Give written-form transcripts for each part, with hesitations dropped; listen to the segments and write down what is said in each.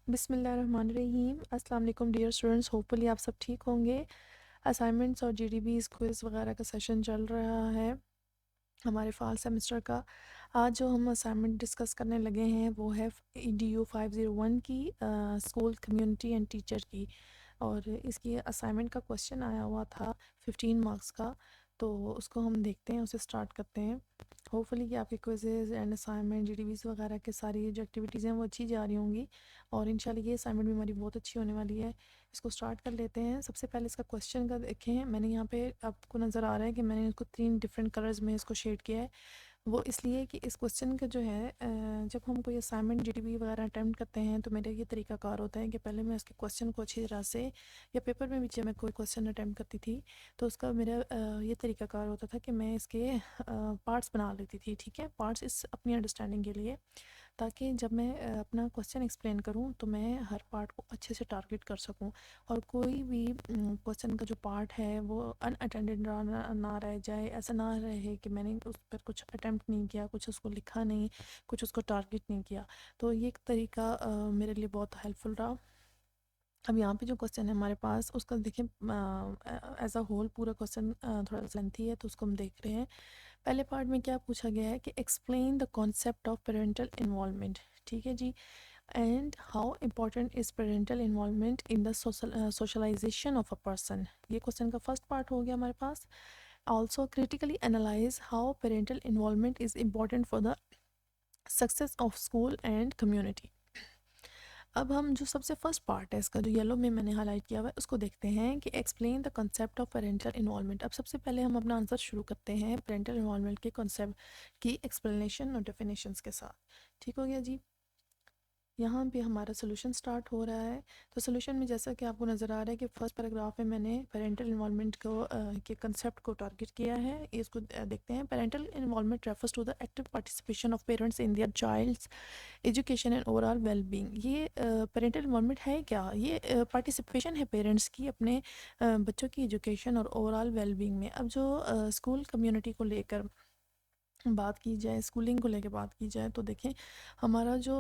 بسم اللہ الرحمن الرحیم۔ السلام علیکم ڈیئر اسٹوڈنٹس، ہوپفلی آپ سب ٹھیک ہوں گے۔ اسائنمنٹس اور GDBs کوئز وغیرہ کا سیشن چل رہا ہے ہمارے فال سیمسٹر کا۔ آج جو ہم اسائنمنٹ ڈسکس کرنے لگے ہیں وہ ہے EDU 501 کی اسکول کمیونٹی اینڈ ٹیچر کی، اور اس کی اسائنمنٹ کا کوشچن آیا ہوا تھا 15 مارکس کا، تو اس کو ہم دیکھتے ہیں، اسے سٹارٹ کرتے ہیں۔ ہوپفلی کہ آپ کے کوئزز اینڈ اسائنمنٹ GDBs وغیرہ کے ساری جو ایکٹیویٹیز ہیں وہ اچھی جا رہی ہوں گی، اور انشاءاللہ یہ اسائنمنٹ بھی ہماری بہت اچھی ہونے والی ہے۔ اس کو سٹارٹ کر لیتے ہیں۔ سب سے پہلے اس کا کوشچن کا دیکھیں، میں نے یہاں پہ آپ کو نظر آ رہا ہے کہ میں نے اس کو 3 ڈفرینٹ کلرز میں اس کو شیڈ کیا ہے۔ وہ اس لیے کہ اس کوشچن کا جو ہے جب ہم کوئی اسائنمنٹ GDB وغیرہ اٹیمپٹ کرتے ہیں تو میرا یہ طریقہ کار ہوتا ہے کہ پہلے میں اس کے کوشچن کو اچھی طرح سے، یا پیپر میں بھی جب میں کوئی کوشچن اٹیمپٹ کرتی تھی تو اس کا میرا یہ طریقہ کار ہوتا تھا کہ میں اس کے پارٹس بنا لیتی تھی، ٹھیک ہے، پارٹس اس اپنی انڈرسٹینڈنگ کے لیے، تاکہ جب میں اپنا کوشچن ایکسپلین کروں تو میں ہر پارٹ کو اچھے سے ٹارگٹ کر سکوں، اور کوئی بھی کوشچن کا جو پارٹ ہے وہ ان اٹینڈڈ نہ رہ جائے، ایسا نہ رہے کہ میں نے اس پر کچھ اٹیمپٹ نہیں کیا، کچھ اس کو لکھا نہیں، کچھ اس کو ٹارگٹ نہیں کیا۔ تو یہ ایک طریقہ میرے لیے بہت ہیلپ فل رہا۔ اب یہاں پہ جو کوشچن ہے ہمارے پاس، اس کا دیکھیں ایز اے ہول پورا کوشچن تھوڑا لینتھی ہے تو اس کو ہم دیکھ رہے ہیں۔ پہلے پارٹ میں کیا پوچھا گیا ہے کہ explain the concept of parental involvement, ٹھیک ہے جی، and how important is parental involvement in the socialisation of a person. یہ کوشچن کا فرسٹ پارٹ ہو گیا ہمارے پاس۔ Also critically analyse how parental involvement is important for the success of school and community. اب ہم جو سب سے فرسٹ پارٹ ہے اس کا، جو یلو میں نے ہائی لائٹ کیا ہوا ہے، اس کو دیکھتے ہیں کہ explain the concept of parental involvement. اب سب سے پہلے ہم اپنا آنسر شروع کرتے ہیں پیرنٹل انوالومنٹ کے کنسیپٹ کی ایکسپلینیشن اور ڈیفینیشنس کے ساتھ۔ ٹھیک ہو گیا جی، یہاں پہ ہمارا سولوشن سٹارٹ ہو رہا ہے۔ تو سولوشن میں جیسا کہ آپ کو نظر آ رہا ہے کہ فرسٹ پیراگراف میں نے پیرنٹل انوالومنٹ کو کے کنسیپٹ کو ٹارگٹ کیا ہے۔ اس کو دیکھتے ہیں۔ Parental involvement refers to the active participation of parents in their child's education and overall well being. یہ پیرنٹل انوالومنٹ ہے کیا؟ یہ پارٹیسپیشن ہے پیرنٹس کی اپنے بچوں کی ایجوکیشن اور اوور آل ویل بینگ میں۔ اب جو اسکول کمیونٹی کو لے کر بات کی جائے، اسکولنگ کو لے کے بات کی جائے، تو دیکھیں ہمارا جو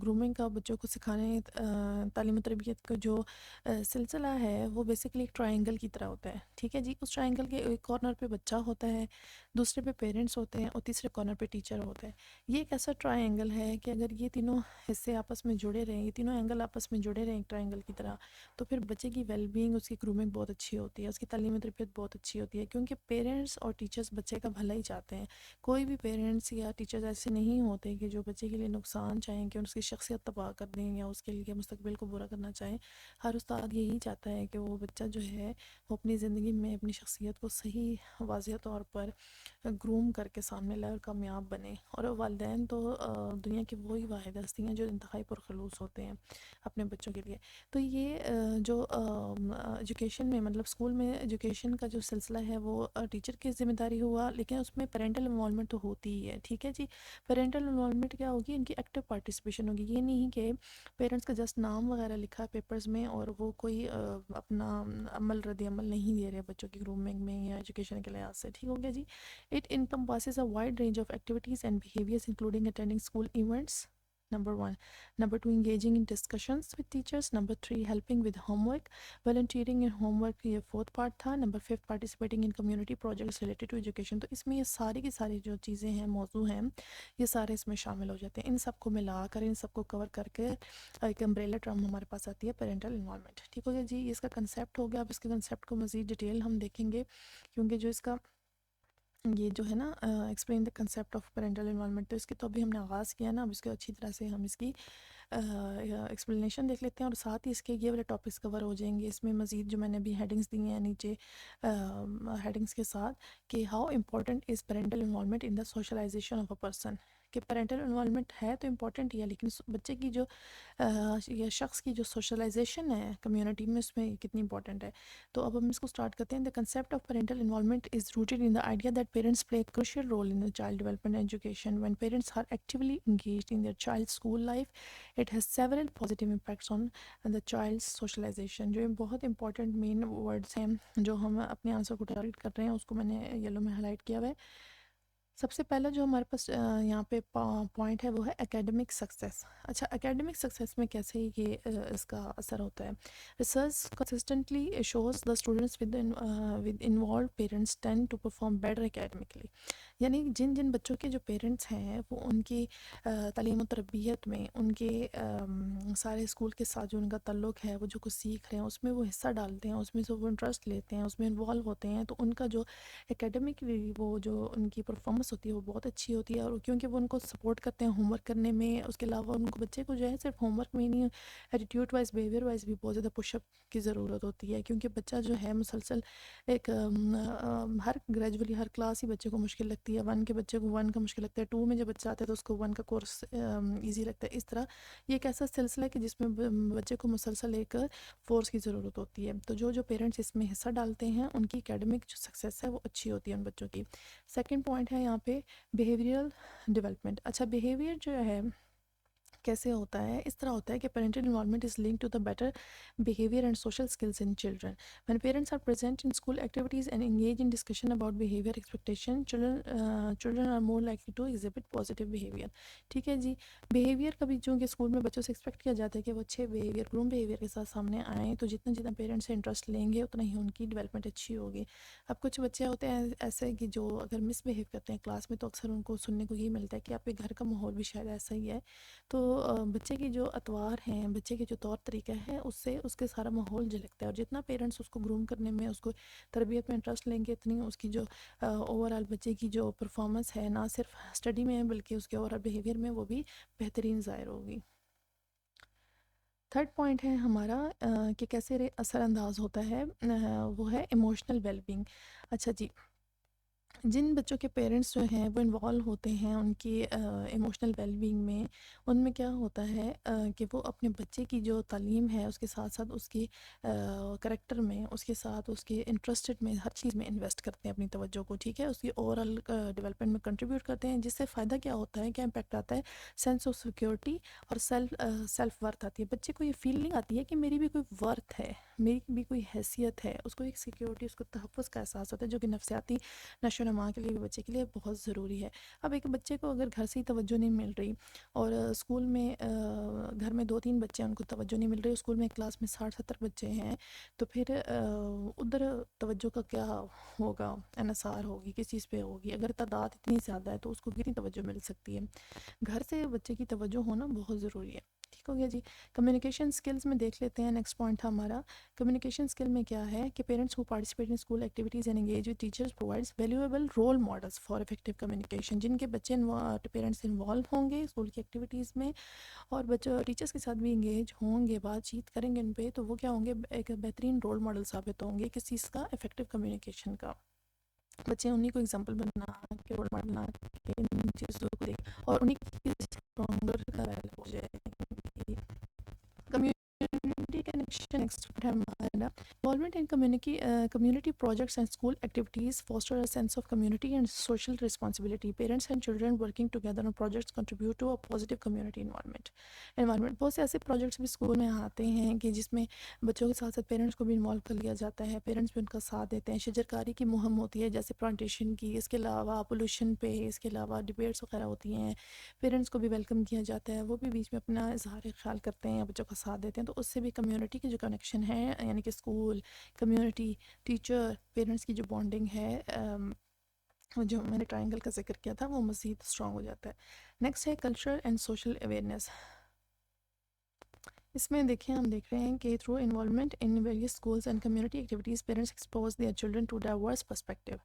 گرومنگ کا بچوں کو سکھانے تعلیم و تربیت کا جو سلسلہ ہے وہ بیسیکلی ایک ٹرائنگل کی طرح ہوتا ہے، ٹھیک ہے جی۔ اس ٹرائنگل کے ایک کارنر پہ بچہ ہوتا ہے، دوسرے پہ پیرنٹس ہوتے ہیں، اور تیسرے کارنر پہ ٹیچر ہوتا ہے۔ یہ ایک ایسا ٹرائنگل ہے کہ اگر یہ تینوں حصے آپس میں جڑے رہیں، یہ تینوں اینگل آپس میں جڑے رہیں ایک ٹرائنگل کی طرح، تو پھر بچے کی ویل بینگ، اس کی گرومنگ بہت اچھی ہوتی ہے، اس کی تعلیم و تربیت بہت اچھی ہوتی ہے، کیونکہ پیرنٹس اور ٹیچرس بچے کا بھلا ہی چاہتے ہیں۔ کوئی بھی پیرنٹس یا ٹیچرز ایسے نہیں ہوتے کہ جو بچے کے لیے نقصان چاہیں، کہ اس کی شخصیت تباہ کر دیں یا اس کے لیے مستقبل کو برا کرنا چاہیں۔ ہر استاد یہی چاہتا ہے کہ وہ بچہ جو ہے وہ اپنی زندگی میں اپنی شخصیت کو صحیح واضح طور پر گروم کر کے سامنے لائے اور کامیاب بنے۔ اور والدین تو دنیا کی وہی واحد ہستی ہیں جو انتہائی پرخلوص ہوتے ہیں اپنے بچوں کے لیے۔ تو یہ جو ایجوکیشن میں، مطلب اسکول میں ایجوکیشن کا جو سلسلہ ہے وہ ٹیچر کی ذمہ داری ہوا، لیکن اس میں پیرنٹل انوالومنٹ تو ہوتی ہی ہے، ٹھیک ہے جی۔ پیرنٹل انوالومنٹ کیا ہوگی؟ ان کی ایکٹیو پارٹیسپیشن ہوگی۔ یہ نہیں کہ پیرنٹس کا جسٹ نام وغیرہ لکھا ہے پیپرز میں اور وہ کوئی اپنا رد عمل نہیں دے رہے بچوں کی گرومنگ میں یا ایجوکیشن کے لحاظ سے، ٹھیک ہو گیا جی۔ It encompasses a wide range of activities and behaviors including attending school events, number 1. Number 2, engaging in discussions with teachers. Number 3, helping with homework. Volunteering in homework یہ fourth part تھا۔ Number 5, participating in community projects related to education۔ تو اس میں یہ ساری کی ساری جو چیزیں ہیں، موضوع ہیں، یہ سارے اس میں شامل ہو جاتے ہیں۔ ان سب کو ملا کر، ان سب کو کور کر کے ایک امبریلا ٹرم ہمارے پاس آتی ہے پیرنٹل انوالومنٹ، ٹھیک ہو گیا جی۔ اس کا کنسیپٹ ہو گیا۔ اب اس کے کنسیپٹ کو مزید ڈیٹیل ہم دیکھیں گے، کیونکہ جو اس کا یہ جو ہے نا explain the concept of parental involvement, تو اس کی تو ابھی ہم نے آغاز کیا نا، اب اس کو اچھی طرح سے ہم اس کی ایکسپلینیشن دیکھ لیتے ہیں، اور ساتھ ہی اس کے یہ والے ٹاپکس کور ہو جائیں گے۔ اس میں مزید جو میں نے ابھی ہیڈنگس دی ہیں نیچے ہیڈنگس کے ساتھ، کہ how important is parental involvement in the socialisation of a person, کہ پیرنٹل انوالومنٹ ہے تو امپورٹنٹ ہی ہے، لیکن بچے کی جو یا شخص کی جو سوشلائزیشن ہے کمیونٹی میں، اس میں کتنی امپورٹنٹ ہے۔ تو اب ہم اس کو سٹارٹ کرتے ہیں۔ The concept of parental involvement is rooted in the idea that parents play a crucial role in the child development and education. When parents are actively engaged in their child school life, it has several positive impacts on the child socialization. جو بہت important مین words ہیں جو ہم اپنے answer کو target کر رہے ہیں، اس کو میں نے یلو میں ہائی لائٹ کیا ہوا ہے۔ سب سے پہلا جو ہمارے پاس یہاں پہ پوائنٹ ہے وہ ہے اکیڈمک سکسیس. اچھا اکیڈمک سکسیس میں کیسے یہ اس کا اثر ہوتا ہے. Research consistently shows the students with involved parents tend to perform better academically. یعنی جن جن بچوں کے جو پیرنٹس ہیں وہ ان کی تعلیم و تربیت میں ان کے سارے اسکول کے ساتھ جو ان کا تعلق ہے، وہ جو کچھ سیکھ رہے ہیں اس میں وہ حصہ ڈالتے ہیں، اس میں سے وہ انٹرسٹ لیتے ہیں، اس میں انوالو ہوتے ہیں، تو ان کا جو اکیڈمکلی وہ جو ان کی پرفارمنس ہوتی ہے وہ بہت اچھی ہوتی ہے. اور کیونکہ وہ ان کو سپورٹ کرتے ہیں ہوم ورک کرنے میں، اس کے علاوہ ان کو بچے کو جو ہے صرف ہوم ورک میں نہیں، ایٹیٹیوڈ وائز بیہیویئر وائز بھی بہت زیادہ پش اپ کی ضرورت ہوتی ہے. کیونکہ بچہ جو ہے مسلسل ایک ہر گریجولی ہر کلاس ہی بچے کو مشکل لگتی ہے. 1 کے بچے کو 1 کا مشکل لگتا ہے، 2 میں جب بچہ آتا ہے تو اس کو 1 کا کورس ایزی لگتا ہے. اس طرح یہ ایک ایسا سلسلہ ہے کہ جس میں بچے کو مسلسل ایک فورس کی ضرورت ہوتی ہے. تو جو پیرنٹس اس میں حصہ ڈالتے ہیں ان کی اکیڈمک جو سکسیس ہے وہ اچھی ہوتی ہے ان بچوں کی. سیکنڈ پوائنٹ ہے یہاں پہ بیہیویئرل ڈیولپمنٹ. اچھا بیہیویئر جو ہے کیسے ہوتا ہے؟ اس طرح ہوتا ہے کہ parental involvement is link to the better behavior and social skills in children. When parents are present in school activities and engage in discussion about behavior expectation, children are more likely to exhibit positive behavior. ٹھیک ہے جی. Behaviour کا بھی چونکہ school میں بچوں سے expect کیا جاتا ہے کہ وہ اچھے بیہیویئر گروم بیہیویئر کے ساتھ سامنے آئیں، تو جتنا پیرنٹس سے انٹرسٹ لیں گے اتنا ہی ان کی ڈیولپمنٹ اچھی ہوگی. اب کچھ بچے ہوتے ہیں ایسے کہ جو اگر مس بیہیو کرتے ہیں کلاس میں تو اکثر ان کو سننے کو یہ ملتا ہے کہ آپ کے گھر کا ماحول بھی شاید ایسا ہی ہے. تو بچے کی جو اطوار ہیں، بچے کے جو طور طریقہ ہے، اس سے اس کے سارا ماحول جھلکتا ہے. اور جتنا پیرنٹس اس کو گروم کرنے میں، اس کو تربیت میں انٹرسٹ لیں گے، اتنی اس کی جو اوور آل بچے کی جو پرفارمنس ہے نہ صرف اسٹڈی میں بلکہ اس کے اوور آل بیہیویئر میں وہ بھی بہترین ظاہر ہوگی. تھرڈ پوائنٹ ہے ہمارا کہ کیسے اثر انداز ہوتا ہے، وہ ہے ایموشنل ویل بینگ. اچھا جی، جن بچوں کے پیرنٹس جو ہیں وہ انوالو ہوتے ہیں ان کی ایموشنل ویل بینگ میں، ان میں کیا ہوتا ہے کہ وہ اپنے بچے کی جو تعلیم ہے اس کے ساتھ ساتھ اس کی کریکٹر میں، اس کے ساتھ اس کے انٹرسٹڈ میں، ہر چیز میں انویسٹ کرتے ہیں اپنی توجہ کو. ٹھیک ہے، اس کی اوور آل ڈیولپمنٹ میں کنٹریبیوٹ کرتے ہیں، جس سے فائدہ کیا ہوتا ہے، کیا امپیکٹ آتا ہے؟ سینس آف سیکیورٹی اور سیلف ورتھ آتی ہے. بچے کو یہ فیلنگ آتی ہے کہ میری بھی کوئی ورتھ ہے، میری بھی کوئی حیثیت ہے. اس کو ایک سیکیورٹی، اس کو تحفظ کا احساس ہوتا ہے، جو کہ نفسیاتی نشو و نما کے لیے بھی بچے کے لیے بہت ضروری ہے. اب ایک بچے کو اگر گھر سے ہی توجہ نہیں مل رہی اور اسکول میں گھر میں 2-3 بچے ہیں ان کو توجہ نہیں مل رہی، اسکول میں ایک کلاس میں 60-70 بچے ہیں، تو پھر ادھر توجہ کا کیا ہوگا، انحصار ہوگی، کس چیز پہ ہوگی؟ اگر تعداد اتنی زیادہ ہے تو اس کو کتنی توجہ مل سکتی ہے؟ گھر سے بچے کی توجہ ہونا بہت ضروری ہے. ٹھیک ہو گیا جی. کمیونیکیشن سکلز میں دیکھ لیتے ہیں. نیکسٹ پوائنٹ تھا ہمارا کمیونیکیشن سکل میں کیا ہے کہ parents who participate in school activities and engage with teachers provides valuable role models for effective communication. جن کے بچے پیرنٹس انوالو ہوں گے اسکول کی ایکٹیویٹیز میں اور بچے ٹیچرس کے ساتھ بھی انگیج ہوں گے، بات چیت کریں گے ان پہ، تو وہ کیا ہوں گے؟ ایک بہترین رول ماڈل ثابت ہوں گے کس چیز کا؟ افیکٹو کمیونیکیشن کا. بچے انہیں کو اگزامپل بنا کے، رول ماڈل بنا کے ان چیزوں کو دیکھ اور انہیں کی اسٹرانگر ہو جائے گی. کمیونٹی کنیکشن ایکسپرٹ ہے ہمارا. Involvement in community projects and school activities foster a sense of community and social responsibility. Parents and children working together on projects contribute to a positive community environment. بہت سے ایسے projects بھی school میں آتے ہیں کہ جس میں بچوں کے ساتھ ساتھ پیرنٹس کو بھی انوالو کر لیا جاتا ہے، پیرنٹس بھی ان کا ساتھ دیتے ہیں. شجرکاری کی مہم ہوتی ہے جیسے پلانٹیشن کی، اس کے علاوہ پولوشن پہ، اس کے علاوہ ڈبیٹس وغیرہ ہوتی ہیں. پیرنٹس کو بھی ویلکم کیا جاتا ہے، وہ بھی بیچ میں اپنا اظہار خیال کرتے ہیں، بچوں کا ساتھ دیتے ہیں. تو اس سے بھی کمیونٹی کی جو کنیکشن ہے، یعنی کہ اسکول، کمیونٹی، ٹیچر، پیرنٹس کی جو بانڈنگ ہے، جو میں نے ٹرائنگل کا ذکر کیا تھا، وہ مزید اسٹرانگ ہو جاتا ہے. نیکسٹ ہے کلچرل اینڈ سوشل اویئرنیس. اس میں دیکھیں، ہم دیکھ رہے ہیں کہ through involvement in various schools and community activities parents expose their children to diverse perspective.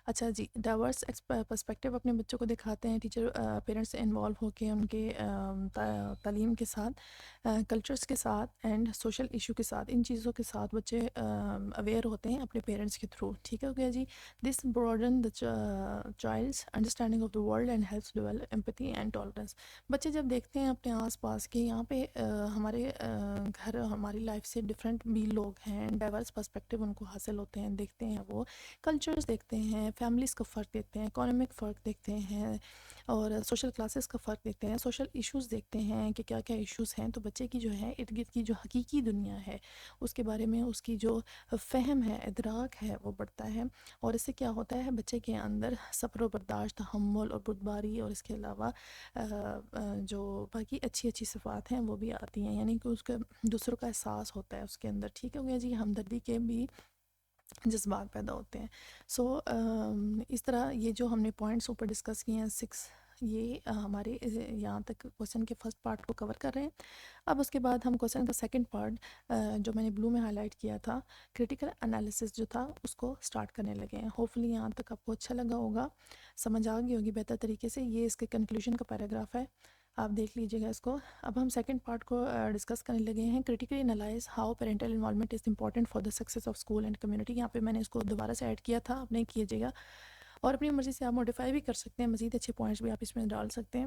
اچھا جی، ڈائیورس پرسپیکٹیو اپنے بچوں کو دکھاتے ہیں ٹیچر پیرنٹس سے انوالو ہو کے ان کے تعلیم کے ساتھ، کلچرس کے ساتھ اینڈ سوشل ایشو کے ساتھ. ان چیزوں کے ساتھ بچے اویئر ہوتے ہیں اپنے پیرنٹس کے تھرو. ٹھیک ہو گیا جی. This broaden the child's understanding of the world and helps develop empathy and tolerance. بچے جب دیکھتے ہیں اپنے آس پاس کے یہاں پہ ہمارے گھر، ہماری لائف سے ڈفرینٹ بھی لوگ ہیں، ڈائیورس پرسپیکٹیو ان کو حاصل ہوتے ہیں، دیکھتے ہیں، وہ کلچرز دیکھتے ہیں، فیملیز کا فرق دیکھتے ہیں، اکانومک فرق دیکھتے ہیں، اور سوشل کلاسز کا فرق دیکھتے ہیں، سوشل ایشوز دیکھتے ہیں کہ کیا کیا ایشوز ہیں، تو بچے کی جو ہے ارد گرد کی جو حقیقی دنیا ہے اس کے بارے میں اس کی جو فہم ہے، ادراک ہے، وہ بڑھتا ہے، اور اس سے کیا ہوتا ہے بچے کے اندر صبر و برداشت، تحمل اور بردباری، اور اس کے علاوہ جو باقی اچھی اچھی صفات ہیں وہ بھی آتی ہیں، یعنی کہ اس کا دوسروں کا احساس ہوتا ہے اس کے اندر، ٹھیک ہو گیا جی، ہمدردی کے بھی جذبات پیدا ہوتے ہیں۔ سو اس طرح یہ جو ہم نے پوائنٹس اوپر ڈسکس کیے ہیں 6، یہ ہمارے یہاں تک کوسچن کے فرسٹ پارٹ کو کور کر رہے ہیں۔ اب اس کے بعد ہم کوسچن کا سیکنڈ پارٹ جو میں نے بلو میں ہائی لائٹ کیا تھا، کریٹیکل انالیسس جو تھا، اس کو سٹارٹ کرنے لگے ہیں۔ ہوپفلی یہاں تک آپ کو اچھا لگا ہوگا، سمجھ آ گئی ہوگی بہتر طریقے سے۔ یہ اس کے کنکلوژن کا پیراگراف ہے، آپ دیکھ لیجئے گا اس کو۔ اب ہم سیکنڈ پارٹ کو ڈسکس کرنے لگے ہیں، critically analyse how parental involvement is important for the success of school and community. یہاں پہ میں نے اس کو دوبارہ سے ایڈ کیا تھا، آپ نہیں کیجیے گا، اور اپنی مرضی سے آپ موڈیفائی بھی کر سکتے ہیں، مزید اچھے پوائنٹس بھی آپ اس میں ڈال سکتے ہیں۔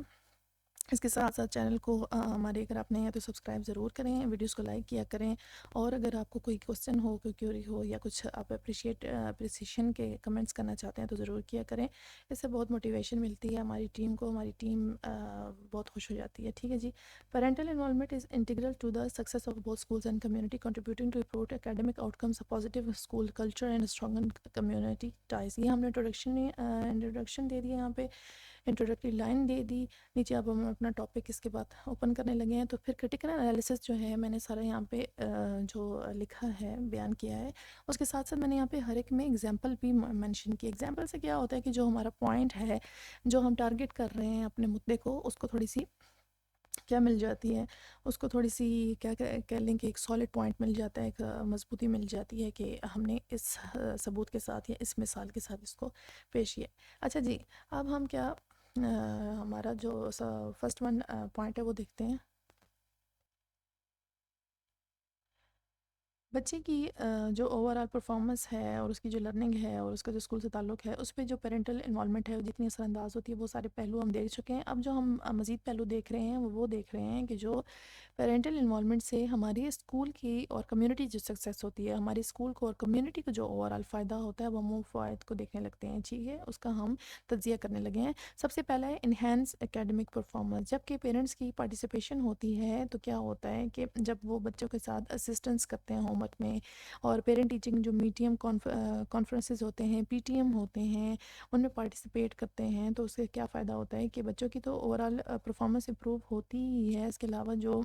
اس کے ساتھ ساتھ چینل کو ہمارے اگر آپ نئے ہیں تو سبسکرائب ضرور کریں، ویڈیوز کو لائک کیا کریں، اور اگر آپ کو کوئی کوسچن ہو، کوئی کیوری ہو، یا کچھ آپ اپریسیشن کے کمنٹس کرنا چاہتے ہیں تو ضرور کیا کریں، اس سے بہت موٹیویشن ملتی ہے ہماری ٹیم کو، ہماری ٹیم بہت خوش ہو جاتی ہے، ٹھیک ہے جی۔ Parental involvement is integral to the success of both schools and community, contributing to improve academic outcomes, positive school culture and strong community ties. یہ ہم نے انٹروڈکشن دے دیا، یہاں پہ انٹروڈکٹری لائن دے دی، نیچے اب ہم اپنا ٹاپک اس کے بعد اوپن کرنے لگے ہیں۔ تو پھر کرٹیکل انالیسس جو ہے میں نے سارا یہاں پہ جو لکھا ہے، بیان کیا ہے، اس کے ساتھ ساتھ میں نے یہاں پہ ہر ایک میں ایگزامپل بھی مینشن کی۔ ایگزامپل سے کیا ہوتا ہے کہ جو ہمارا پوائنٹ ہے، جو ہم ٹارگٹ کر رہے ہیں اپنے مدعے کو، اس کو تھوڑی سی کیا مل جاتی ہے، اس کو تھوڑی سی کیا کہہ لیں کہ ایک سالڈ پوائنٹ مل جاتا ہے، ایک مضبوطی مل جاتی ہے کہ ہم نے اس ثبوت کے ساتھ یا اس مثال کے ساتھ اس کو پیش کیا۔ اچھا جی، اب ہم کیا ہمارا جو فرسٹ ون پوائنٹ ہے وہ دیکھتے ہیں۔ بچے کی جو اوور آل پرفارمنس ہے، اور اس کی جو لرننگ ہے، اور اس کا جو اسکول سے تعلق ہے، اس پہ جو پیرنٹل انوالومنٹ ہے وہ جتنی اثر انداز ہوتی ہے، وہ سارے پہلو ہم دیکھ چکے ہیں۔ اب جو ہم مزید پہلو دیکھ رہے ہیں وہ دیکھ رہے ہیں کہ جو پیرنٹل انوالومنٹ سے ہماری اسکول کی اور کمیونٹی جو سکسیس ہوتی ہے، ہماری اسکول کو اور کمیونٹی کو جو اوور آل فائدہ ہوتا ہے، وہ ہم فوائد کو دیکھنے لگتے ہیں، ٹھیک ہے، اس کا ہم تجزیہ کرنے لگے ہیں۔ سب سے پہلا ہے انہینس اکیڈمک پرفارمنس۔ جب کہ پیرنٹس کی پارٹیسپیشن ہوتی ہے تو کیا ہوتا ہے کہ جب وہ بچوں کے ساتھ اسسٹنس کرتے ہیں ہوم ورک میں، اور پیرنٹ ٹیچنگ جو میڈیم کانفرنسز ہوتے ہیں، پی ٹی ایم ہوتے ہیں، ان میں پارٹیسپیٹ کرتے ہیں، تو اس سے کیا فائدہ ہوتا ہے کہ بچوں کی تو اوور آل پرفارمنس امپروو ہوتی ہی ہے، اس کے علاوہ جو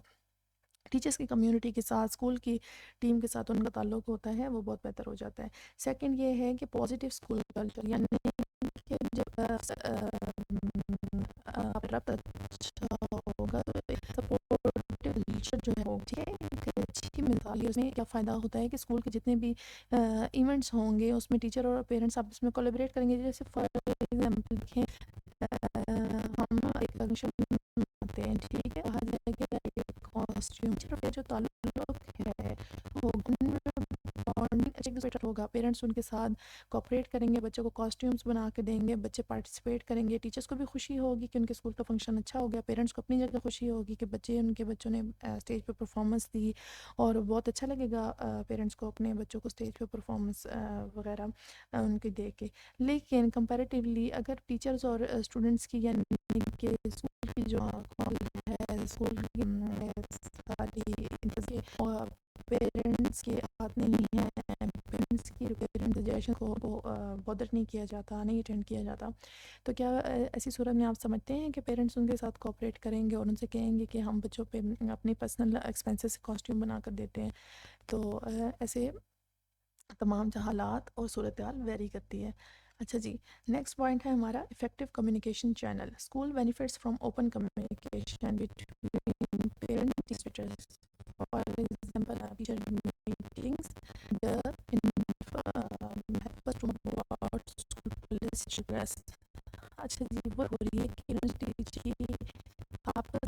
ٹیچرس کی کمیونٹی کے ساتھ، اسکول کی ٹیم کے ساتھ ان کا تعلق ہوتا ہے، وہ بہت بہتر ہو جاتا ہے۔ سیکنڈ یہ ہے کہ پازیٹیو اسکول کلچر، یعنی کہ جب ربط اچھا ہوگا تو سپورٹیو کلچر جو ہے وہ ایک اچھی مثال ہے۔ اس میں کیا فائدہ ہوتا ہے کہ اسکول کے جتنے بھی ایونٹس ہوں گے، اس میں ٹیچر اور پیرنٹس آپ اس میں کولیبریٹ کریں گے۔ جیسے فار ایگزامپل دیکھیں، ہم ایک فنکشن مناتے ہیں، ٹھیک ہے، وہاں جا کے کاسٹیوم جو تعلق ہے وہ بیٹر ہوگا، پیرنٹس ان کے ساتھ کوآپریٹ کریں گے، بچوں کو کاسٹیومز بنا کے دیں گے، بچے پارٹیسپیٹ کریں گے، ٹیچرس کو بھی خوشی ہوگی کہ ان کے اسکول کا فنکشن اچھا ہو گیا، پیرنٹس کو اپنی جگہ خوشی ہوگی کہ ان کے بچوں نے اسٹیج پہ پرفارمنس دی، اور بہت اچھا لگے گا پیرنٹس کو اپنے بچوں کو اسٹیج پہ پرفارمنس وغیرہ ان کی دیکھ کے۔ لیکن کمپیریٹیولی اگر ٹیچرز اور اسٹوڈنٹس کی، یعنی کہ اسکول کی جو ہے، اسکول کی ساری اور پیرنٹس کے ہاتھ نہیں ہے، پیرنٹس کی سجیشن کو بادر نہیں کیا جاتا، نہیں اٹینڈ کیا جاتا، تو کیا ایسی صورت میں آپ سمجھتے ہیں کہ پیرنٹس ان کے ساتھ کوآپریٹ کریں گے اور ان سے کہیں گے کہ ہم بچوں پہ اپنی پرسنل ایکسپینسز سے کاسٹیوم بنا کر دیتے ہیں؟ تو ایسے تمام حالات اور صورتحال ویری کرتی ہے۔ اچھا جی، نیکسٹ پوائنٹ ہے ہمارا effective communication channel. School benefits from open communication between parent teachers, for example teacher meetings, the help us to about school policy stress۔ اچھا جی، وہ ہو رہی ہے کہ ٹیچر کی آپس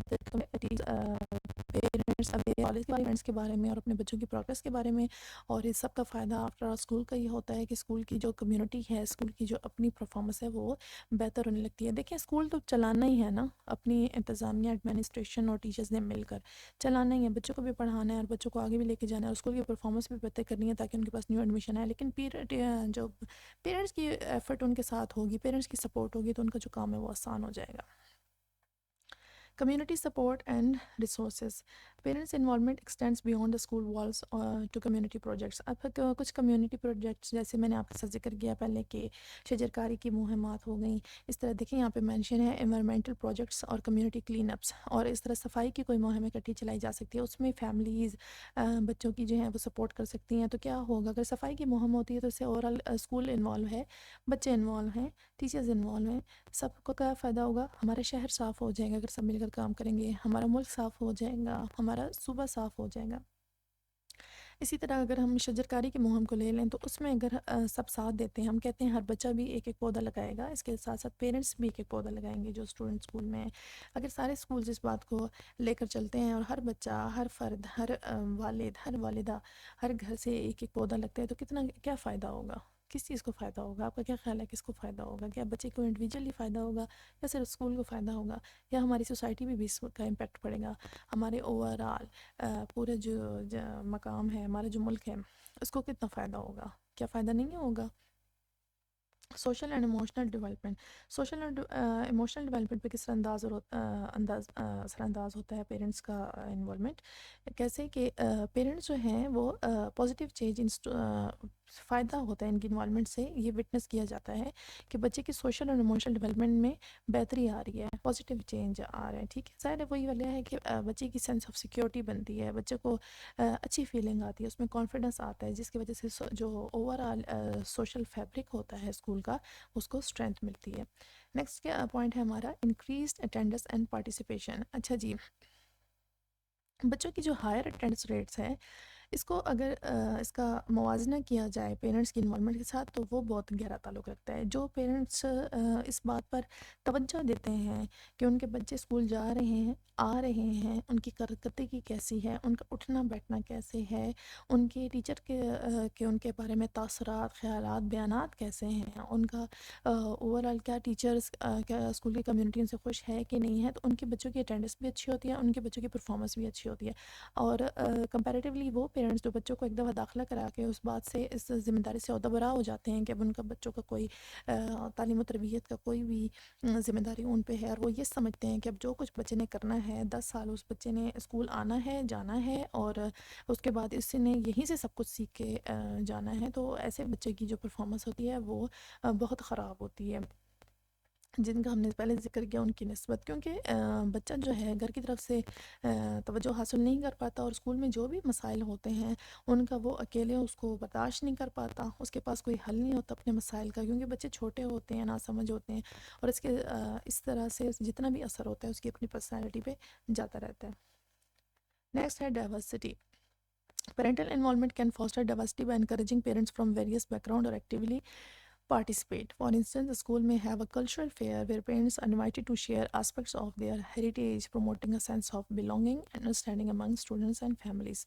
پیرنٹس کالج کے ایونٹس کے بارے میں اور اپنے بچوں کی پروگرس کے بارے میں. اور اس سب کا فائدہ آفٹر اسکول کا یہ ہوتا ہے کہ اسکول کی جو کمیونٹی ہے، اسکول کی جو اپنی پرفارمنس ہے وہ بہتر ہونے لگتی ہے. دیکھیں اسکول تو چلانا ہی ہے نا، اپنی انتظامیہ، ایڈمنسٹریشن اور ٹیچرز نے مل کر چلانا ہی ہے. بچوں کو بھی پڑھانا ہے اور بچوں کو آگے بھی لے کے جانا ہے، اور اسکول کی پرفارمنس بھی بہتر کرنی ہے تاکہ ان کے پاس نیو ایڈمیشن ہے. لیکن جو پیرنٹس کی ایفرٹ ان کے ساتھ ہوگی، پیرنٹس کی سپورٹ ہوگی، تو ان کا جو کام ہے وہ آسان ہو جائے گا. Community support and resources. Parents' involvement extends beyond the school walls to community projects. اب کچھ کمیونٹی پروجیکٹس جیسے میں نے آپ کے ساتھ ذکر کیا پہلے کہ شجرکاری کی مہمات ہو گئیں، اس طرح دیکھیں یہاں پہ مینشن ہے انوائرمنٹل پروجیکٹس اور کمیونٹی کلین اپس، اور اس طرح صفائی کی کوئی مہم اکٹھی چلائی جا سکتی ہے. اس میں فیملیز بچوں کی جو ہیں وہ سپورٹ کر سکتی ہیں. تو کیا ہوگا اگر صفائی کی مہم ہوتی ہے تو اس سے اوورال اسکول انوالو ہے، بچے انوالو ہیں، ٹیچرز انوالو ہیں، سب کو کیا فائدہ ہوگا؟ ہمارا شہر صاف ہو جائے گا اگر سب مل کر کام کریں گے، ہمارا ملک صاف ہو جائے گا، ہمارا صوبہ صاف ہو جائے گا. اسی طرح اگر ہم شجرکاری کی مہم کو لے لیں تو اس میں اگر سب ساتھ دیتے ہیں، ہم کہتے ہیں ہر بچہ بھی ایک ایک پودا لگائے گا، اس کے ساتھ ساتھ پیرنٹس بھی ایک ایک پودا لگائیں گے جو اسٹوڈنٹ اسکول میں ہیں. اگر سارے اسکولز اس بات کو لے کر چلتے ہیں اور ہر بچہ، ہر فرد، ہر والد، ہر والدہ ہر گھر سے ایک ایک پودا لگتا ہے تو کیا فائدہ ہوگا؟ کس چیز کو فائدہ ہوگا؟ آپ کا کیا خیال ہے کس کو فائدہ ہوگا؟ کیا بچے کو انڈیویجولی فائدہ ہوگا یا صرف اسکول کو فائدہ ہوگا، یا ہماری سوسائٹی میں بھی اس کا امپیکٹ پڑے گا؟ ہمارے اوورآل پورے جو مقام ہے، ہمارا جو ملک ہے، اس کو کتنا فائدہ ہوگا؟ کیا فائدہ نہیں ہوگا؟ Social and emotional development. Social and emotional development پہ کس طرح اثر انداز ہوتا ہے پیرنٹس کا انوالومنٹ؟ کیسے کہ پیرنٹس جو ہیں وہ پازیٹیو چینج فائدہ ہوتا ہے ان کی انوالومنٹ سے. یہ وٹنس کیا جاتا ہے کہ بچے کی سوشل اور ایموشنل ڈیولپمنٹ میں بہتری آ رہی ہے، پازیٹیو چینج آ رہا ہے. ٹھیک ہے، ظاہر ہے وہی والا ہے کہ بچے کی سینس آف سیکیورٹی بنتی ہے، بچے کو اچھی فیلنگ آتی ہے، اس میں کانفیڈنس آتا ہے، جس کی وجہ سے جو اوورآل سوشل فیبرک ہوتا ہے اسکول کا اس کو اسٹرینتھ ملتی ہے. نیکسٹ کیا پوائنٹ ہے ہمارا؟ Increased attendance and participation. اچھا جی، بچوں کی جو ہائر اٹینڈنس ریٹس ہے، اس کو اگر اس کا موازنہ کیا جائے پیرنٹس کی انوالومنٹ کے ساتھ تو وہ بہت گہرا تعلق رکھتا ہے. جو پیرنٹس اس بات پر توجہ دیتے ہیں کہ ان کے بچے اسکول جا رہے ہیں، آ رہے ہیں، ان کی کارکردگی کیسی ہے، ان کا اٹھنا بیٹھنا کیسے ہے، ان کے ٹیچر کے ان کے بارے میں تاثرات، خیالات، بیانات کیسے ہیں، ان کا اوورآل کیا ٹیچرز، کیا اسکول کی کمیونٹی ان سے خوش ہے کہ نہیں ہے، تو ان کے بچوں کی اٹینڈنس بھی اچھی ہوتی ہے، ان کے بچوں کی پرفارمنس بھی اچھی ہوتی ہے. اور کمپیریٹیولی وہ پیرنٹس جو بچوں کو ایک دفعہ داخلہ کرا کے اس بات سے، اس ذمہ داری سے عہدہ ہو جاتے ہیں کہ اب ان کا بچوں کا کوئی تعلیم و تربیت کا کوئی بھی ذمہ داری ان پہ ہے، اور وہ یہ سمجھتے ہیں کہ اب جو کچھ بچے نے کرنا ہے، 10 سال اس بچے نے اسکول آنا ہے، جانا ہے، اور اس کے بعد اس نے یہیں سے سب کچھ سیکھ کے جانا ہے، تو ایسے بچے کی جو پرفارمنس ہوتی ہے وہ بہت خراب ہوتی ہے جن کا ہم نے پہلے ذکر کیا ان کی نسبت. کیونکہ بچہ جو ہے گھر کی طرف سے توجہ حاصل نہیں کر پاتا، اور اسکول میں جو بھی مسائل ہوتے ہیں ان کا وہ اکیلے اس کو برداشت نہیں کر پاتا، اس کے پاس کوئی حل نہیں ہوتا اپنے مسائل کا، کیونکہ بچے چھوٹے ہوتے ہیں، ناسمجھ ہوتے ہیں، اور اس طرح سے جتنا بھی اثر ہوتا ہے اس کی اپنی پرسنالٹی پہ جاتا رہتا ہے. نیکسٹ ہے diversity. Parental involvement can foster diversity by encouraging parents from various backgrounds or actively participate. For instance, the school may have a cultural fair where parents are invited to share aspects of their heritage, promoting a sense of belonging and understanding among students and families.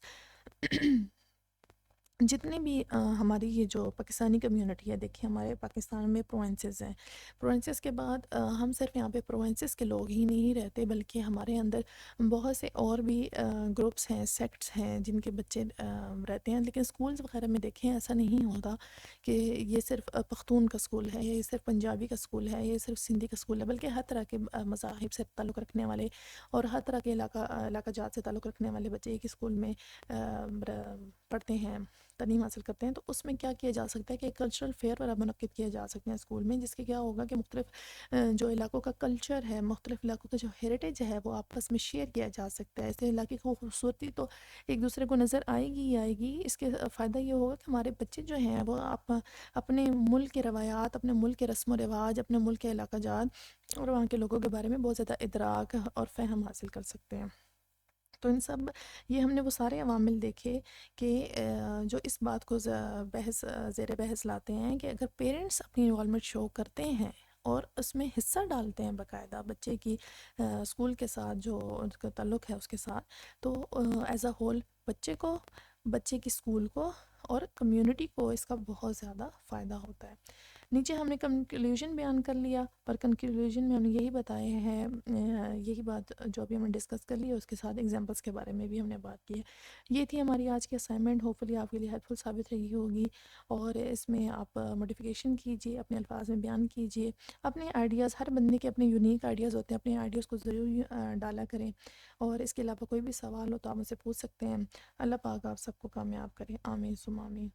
جتنے بھی ہماری یہ جو Pakistani community ہے، دیکھیں ہمارے پاکستان میں provinces ہیں، پروونسز کے بعد ہم صرف یہاں پہ پروونسز کے لوگ ہی نہیں رہتے، بلکہ ہمارے اندر بہت سے اور بھی گروپس ہیں، سیکٹس ہیں جن کے بچے رہتے ہیں. لیکن اسکولز وغیرہ میں دیکھیں ایسا نہیں ہوتا کہ یہ صرف پختون کا اسکول ہے، یہ صرف پنجابی کا اسکول ہے، یہ صرف سندھی کا اسکول ہے، بلکہ ہر طرح کے مذاہب سے تعلق رکھنے والے اور ہر طرح کے علاقہ جات سے تعلق رکھنے والے بچے ایک اسکول میں پڑھتے ہیں، تعلیم حاصل کرتے ہیں. تو اس میں کیا کیا جا سکتا ہے کہ کلچرل فیئر وغیرہ منعقد کیا جا سکتے ہیں اسکول میں، جس کے کیا ہوگا کہ مختلف جو علاقوں کا کلچر ہے، مختلف علاقوں کا جو ہیریٹیج ہے وہ آپس میں شیئر کیا جا سکتا ہے. اس سے علاقے کی خوبصورتی تو ایک دوسرے کو نظر آئے گی ہی آئے گی. اس کے فائدہ یہ ہوگا کہ ہمارے بچے جو ہیں وہ اپنے ملک کے روایات، اپنے ملک کے رسم و رواج، اپنے ملک کے علاقہ جات اور وہاں کے لوگوں کے بارے میں بہت زیادہ ادراک اور فہم حاصل کر سکتے ہیں. تو ان سب یہ ہم نے وہ سارے عوامل دیکھے کہ جو اس بات کو زیر بحث لاتے ہیں کہ اگر پیرنٹس اپنی انوالومنٹ شو کرتے ہیں اور اس میں حصہ ڈالتے ہیں باقاعدہ بچے کی اسکول کے ساتھ جو اس کا تعلق ہے اس کے ساتھ، تو ایز اے ہول بچے کو، بچے کی اسکول کو اور کمیونٹی کو اس کا بہت زیادہ فائدہ ہوتا ہے۔ نیچے ہم نے کنکلوژن بیان کر لیا، پر کنکلوژن میں ہم نے یہی بتائے ہیں، یہی بات جو ابھی ہم نے ڈسکس کر لی ہے، اس کے ساتھ ایگزامپلس کے بارے میں بھی ہم نے بات کی ہے۔ یہ تھی ہماری آج کی اسائنمنٹ، ہوپفلی آپ کے لیے ہیلپ فل ثابت رہی ہوگی، اور اس میں آپ موڈیفیکیشن کیجیے، اپنے الفاظ میں بیان کیجیے، اپنے آئیڈیاز، ہر بندے کے اپنے یونیک آئیڈیاز ہوتے ہیں، اپنے آئیڈیاز کو ضرور ڈالا کریں، اور اس کے علاوہ کوئی بھی سوال ہو تو آپ مجھ سے پوچھ سکتے ہیں۔ اللہ پاک آپ سب کو کامیاب کرے، آمین ثم آمین۔